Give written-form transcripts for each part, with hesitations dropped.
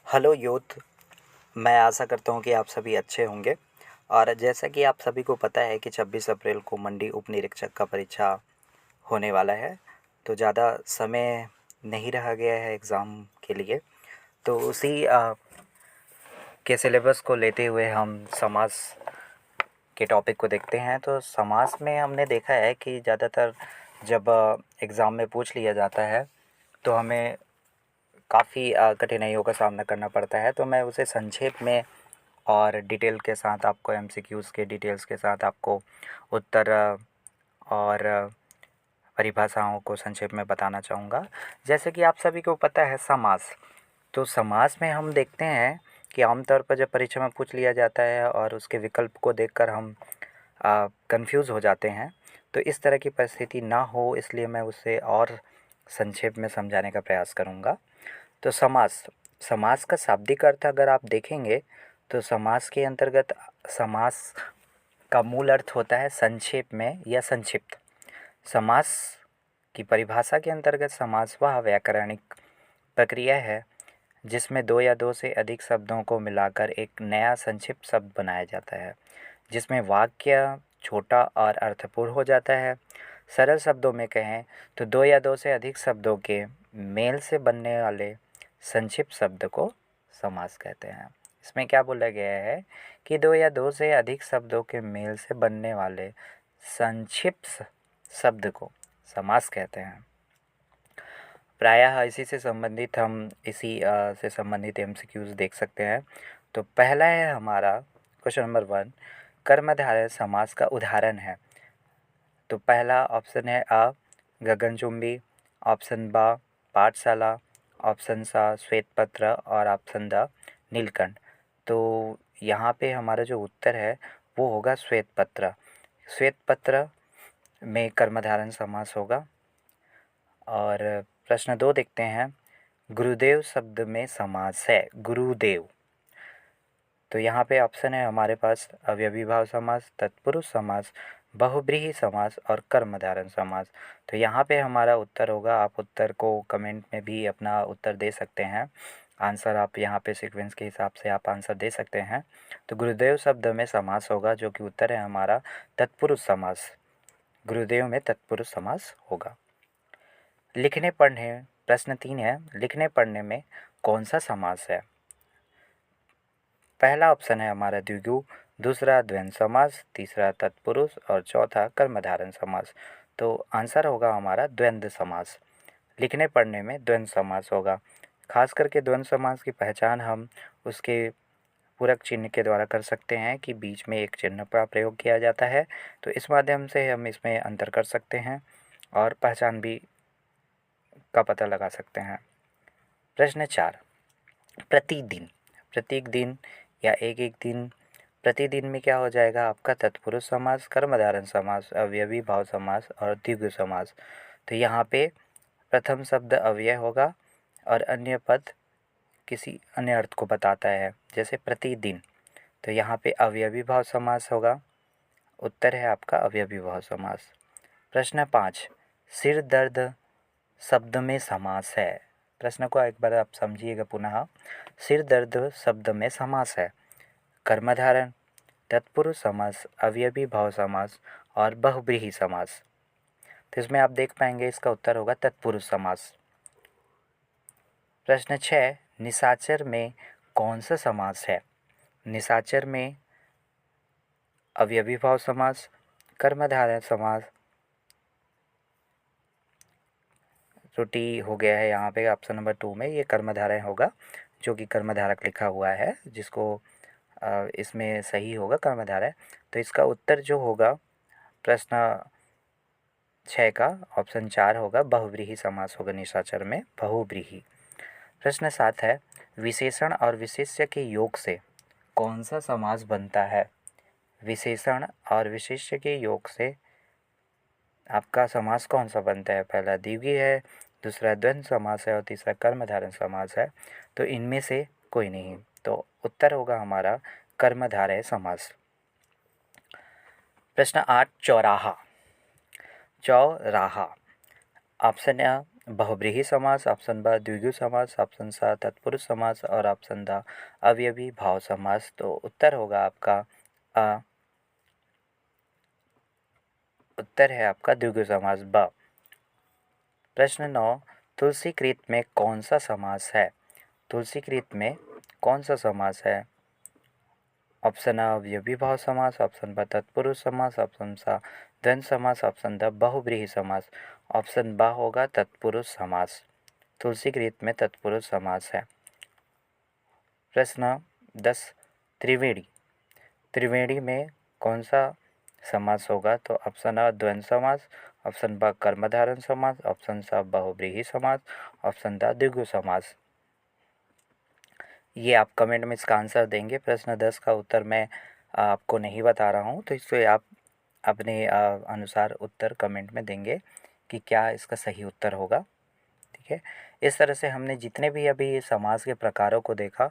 Hello youth. मैं आशा करता हूँ कि आप सभी अच्छे होंगे। और जैसा कि आप सभी को पता है कि 26 अप्रैल को मंडी उप निरीक्षक का परीक्षा होने वाला है। तो ज़्यादा समय नहीं रहा गया है एग्ज़ाम के लिए। तो उसी के सिलेबस को लेते हुए हम समाज के टॉपिक को देखते हैं। तो समाज में हमने देखा है कि ज़्यादातर जब एग्ज़ाम में पूछ लिया जाता है तो हमें काफ़ी कठिनाइयों का सामना करना पड़ता है। तो मैं उसे संक्षेप में और डिटेल के साथ आपको एमसीक्यूज़ के डिटेल्स के साथ आपको उत्तर और परिभाषाओं को संक्षेप में बताना चाहूँगा। जैसे कि आप सभी को पता है समास, तो समास में हम देखते हैं कि आमतौर पर जब परीक्षा में पूछ लिया जाता है और उसके विकल्प को देखकर हम कंफ्यूज हो जाते हैं। तो इस तरह की परिस्थिति ना हो इसलिए मैं उसे और संक्षेप में समझाने का प्रयास करूँगा। तो समास, समास का शाब्दिक अर्थ अगर आप देखेंगे तो समास के अंतर्गत समास का मूल अर्थ होता है संक्षेप में या संक्षिप्त। समास की परिभाषा के अंतर्गत समास वह व्याकरणिक प्रक्रिया है जिसमें दो या दो से अधिक शब्दों को मिलाकर एक नया संक्षिप्त शब्द बनाया जाता है, जिसमें वाक्य छोटा और अर्थपूर्ण हो जाता है। सरल शब्दों में कहें तो दो या दो से अधिक शब्दों के मेल से बनने वाले संक्षिप्त शब्द को समास कहते हैं। इसमें क्या बोला गया है कि दो या दो से अधिक शब्दों के मेल से बनने वाले संक्षिप्त शब्द को समास कहते हैं। प्रायः इसी से संबंधित हम से संबंधित एमसीक्यूज देख सकते हैं। तो पहला है हमारा क्वेश्चन नंबर 1, कर्मधारय समास का उदाहरण है। तो पहला ऑप्शन है अ गगनचुंबी, ऑप्शन बा पाठशाला, ऑप्शन सा श्वेतपत्र और ऑप्शन द नीलकंठ। तो यहाँ पे हमारा जो उत्तर है वो होगा श्वेतपत्र। श्वेतपत्र में कर्मधारय समास होगा। और प्रश्न 2 देखते हैं, गुरुदेव शब्द में समास है। गुरुदेव, तो यहाँ पे ऑप्शन है हमारे पास अव्ययी भाव समास, तत्पुरुष समास, बहुव्रीहि समास और कर्मधारय समास। तो यहाँ पे हमारा उत्तर होगा, आप उत्तर को कमेंट में भी अपना उत्तर दे सकते हैं। आंसर आप यहाँ पे सीक्वेंस के हिसाब से आप आंसर दे सकते हैं। तो गुरुदेव शब्द में समास होगा, जो कि उत्तर है हमारा तत्पुरुष समास। गुरुदेव में तत्पुरुष समास होगा। लिखने पढ़ने, प्रश्न 3 है, लिखने पढ़ने में कौन सा समास है। पहला ऑप्शन है हमारा द्विगु, दूसरा द्वंद्व समास, तीसरा तत्पुरुष और चौथा कर्मधारय समास। तो आंसर होगा हमारा द्वंद्व समास। लिखने पढ़ने में द्वंद्व समास होगा। खास करके द्वंद्व समास की पहचान हम उसके पूरक चिन्ह के द्वारा कर सकते हैं कि बीच में एक चिन्ह का प्रयोग किया जाता है। तो इस माध्यम से हम इसमें अंतर कर सकते हैं और पहचान भी का पता लगा सकते हैं। प्रश्न 4, प्रतिदिन, प्रत्येक दिन या एक एक दिन। प्रतिदिन में क्या हो जाएगा आपका तत्पुरुष समास, कर्मधारय समास, अव्ययी भाव समास और द्विगु समास। तो यहाँ पे प्रथम शब्द अव्यय होगा और अन्य पद किसी अन्य अर्थ को बताता है, जैसे प्रतिदिन। तो यहाँ पे अव्ययी भाव समास होगा। उत्तर है आपका अव्ययी भाव समास। प्रश्न 5, सिर दर्द शब्द में समास है। प्रश्न को एक बार आप समझिएगा पुनः। सिर दर्द शब्द में समास है। कर्मधारय, तत्पुरुष समास, अव्ययी भाव समास और बहुव्रीहि समास। तो इसमें आप देख पाएंगे इसका उत्तर होगा तत्पुरुष समास। प्रश्न 6, निशाचर में कौन सा समास है। निशाचर में अव्ययी भाव समास, कर्मधारय समास, त्रुटि हो गया है यहाँ पे ऑप्शन नंबर 2 में, ये कर्मधारय होगा, जो कि कर्मधारक लिखा हुआ है, जिसको इसमें सही होगा कर्मधारय। तो इसका उत्तर जो होगा प्रश्न 6 का ऑप्शन 4 होगा, बहुव्रीहि समास होगा निशाचर में, बहुव्रीहि। प्रश्न 7 है, विशेषण और विशेष्य के योग से कौन सा समास बनता है। विशेषण और विशेष्य के योग से आपका समास कौन सा बनता है। पहला द्विगु है, दूसरा द्वंद्व समास है और तीसरा कर्मधारय समास है। तो इनमें से कोई नहीं। तो उत्तर होगा हमारा कर्मधारय समास। प्रश्न 8, चौराहा। चौराहा, ऑप्शन बहुव्रीहि समास, ऑप्शन ब द्विगु समास, ऑप्शन स तत्पुरुष समास और ऑप्शन द अवयवी भाव समास। तो उत्तर होगा आपका अ, उत्तर है आपका द्विगु समास ब। प्रश्न 9, तुलसीकृत में कौन सा समास है? तुलसीकृत में कौन सा समास है? ऑप्शन अ अवयवी भाव समास, ऑप्शन ब तत्पुरुष समास, ऑप्शन स द्वंद्व समास, ऑप्शन द बहुव्रीहि समास। ऑप्शन ब होगा तत्पुरुष समास। तुलसीकृत में तत्पुरुष समास है। प्रश्न 10, त्रिवेणी। त्रिवेणी में कौन सा समास होगा? तो ऑप्शन अ द्वंद्व समास, ऑप्शन ब कर्मधारय समास, ऑप्शन स बहुव्रीहि समास, ऑप्शन द द्विगु समास। ये आप कमेंट में इसका आंसर देंगे। प्रश्न 10 का उत्तर मैं आपको नहीं बता रहा हूँ, तो इससे आप अपने अनुसार उत्तर कमेंट में देंगे कि क्या इसका सही उत्तर होगा। ठीक है, इस तरह से हमने जितने भी अभी समास के प्रकारों को देखा,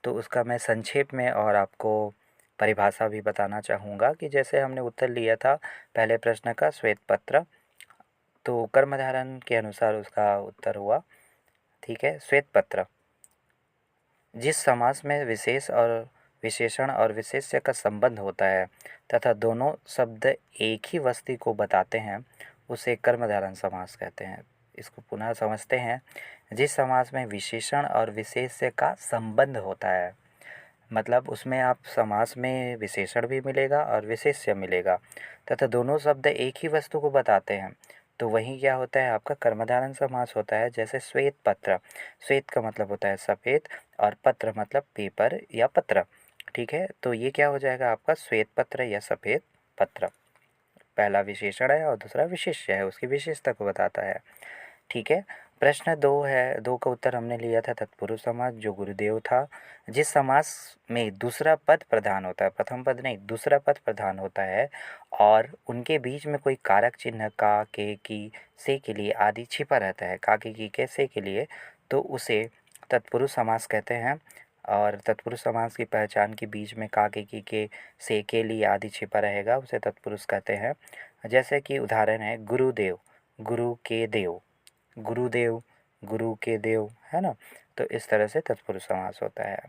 तो उसका मैं संक्षेप में और आपको परिभाषा भी बताना चाहूँगा कि जैसे हमने उत्तर लिया था पहले प्रश्न का श्वेत पत्र, तो कर्मधारय के अनुसार उसका उत्तर हुआ। ठीक है, श्वेत पत्र। जिस समास में विशेष और विशेषण और विशेष्य का संबंध होता है तथा दोनों शब्द एक ही वस्तु को बताते हैं, उसे कर्मधारय समास कहते हैं। इसको पुनः समझते हैं। जिस समास में विशेषण और विशेष्य का संबंध होता है, मतलब उसमें आप समास में विशेषण भी मिलेगा और विशेष्य मिलेगा तथा दोनों शब्द एक ही वस्तु को बताते हैं, तो वही क्या होता है आपका कर्मधारय समास होता है। जैसे श्वेत पत्र, श्वेत का मतलब होता है सफ़ेद और पत्र मतलब पेपर या पत्र। ठीक है, तो ये क्या हो जाएगा आपका श्वेत पत्र या सफ़ेद पत्र। पहला विशेषण है और दूसरा विशेष्य है, उसकी विशेषता को बताता है। ठीक है, प्रश्न 2 है। 2 का उत्तर हमने लिया था तत्पुरुष समास, जो गुरुदेव था। जिस समास में दूसरा पद प्रधान होता है, प्रथम पद नहीं दूसरा पद प्रधान होता है और उनके बीच में कोई कारक चिन्ह का, के, की, से के लिए आदि छिपा रहता है, का, के, की, के, से के लिए, तो उसे तत्पुरुष समास कहते हैं। और तत्पुरुष समास की पहचान के बीच में का, के, से के लिए आदि छिपा रहेगा, उसे तत्पुरुष कहते हैं। जैसे कि उदाहरण है गुरुदेव, गुरु के देव, गुरुदेव, गुरु के देव, है ना। तो इस तरह से तत्पुरुष समास होता है।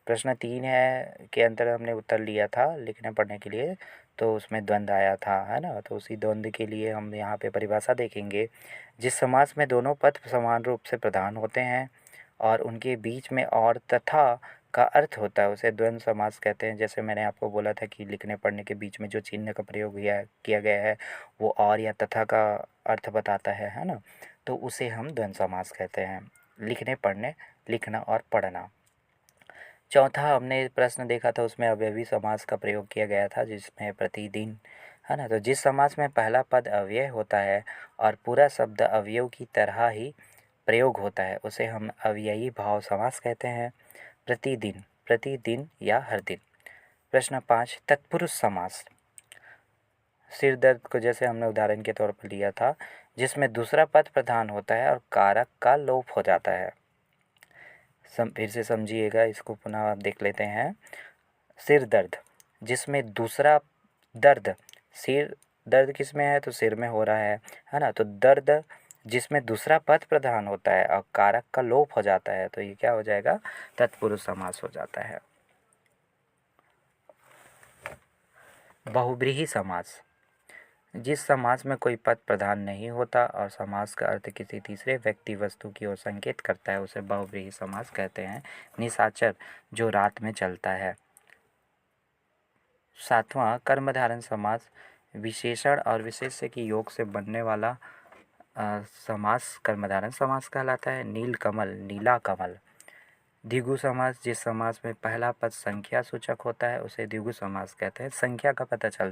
प्रश्न 3 है के अंतर हमने उत्तर लिया था लिखने पढ़ने के लिए, तो उसमें द्वंद्व आया था, है ना। तो उसी द्वंद्व के लिए हम यहाँ पे परिभाषा देखेंगे। जिस समास में दोनों पद समान रूप से प्रधान होते हैं और उनके बीच में और तथा का अर्थ होता है, उसे द्वंद्व समास कहते हैं। जैसे मैंने आपको बोला था कि लिखने पढ़ने के बीच में जो चिन्ह का प्रयोग किया गया है, वो और या तथा का अर्थ बताता है ना। तो उसे हम द्वंद्व समास कहते हैं। लिखने पढ़ने, लिखना और पढ़ना। चौथा हमने प्रश्न देखा था, उसमें अव्ययी समास का प्रयोग किया गया था, जिसमें प्रतिदिन, है ना। तो जिस समास में पहला पद अव्यय होता है और पूरा शब्द अवयव की तरह ही प्रयोग होता है, उसे हम अव्ययी भाव समास कहते हैं। प्रतिदिन, प्रतिदिन या हर दिन। प्रश्न 5, तत्पुरुष समास। सिर दर्द को जैसे हमने उदाहरण के तौर पर लिया था, जिसमें दूसरा पद प्रधान होता है और कारक का लोप हो जाता है। फिर से समझिएगा, इसको पुनः आप देख लेते हैं। सिर दर्द, जिसमें दूसरा दर्द, सिर दर्द किस में है? तो सिर में हो रहा है ना। तो दर्द जिसमें दूसरा पद प्रधान होता है और कारक का लोप हो जाता है, तो ये क्या हो जाएगा? तत्पुरुष समास हो जाता है। बहुव्रीहि समास। जिस समास में कोई पद प्रधान नहीं होता और समास का अर्थ किसी तीसरे व्यक्ति वस्तु की ओर संकेत करता है, उसे बहुव्रीहि समास कहते हैं। निशाचर, जो रात में चलता है। 7वां, कर्मधारय समास। विशेषण और विशेष्य की योग से बनने वाला समास कर्मधारय समास कहलाता है। नील कमल, नीला कमल। द्विगु समास, जिस समास में पहला पद संख्या सूचक होता है, उसे द्विगु समास कहते हैं। संख्या का पता चलता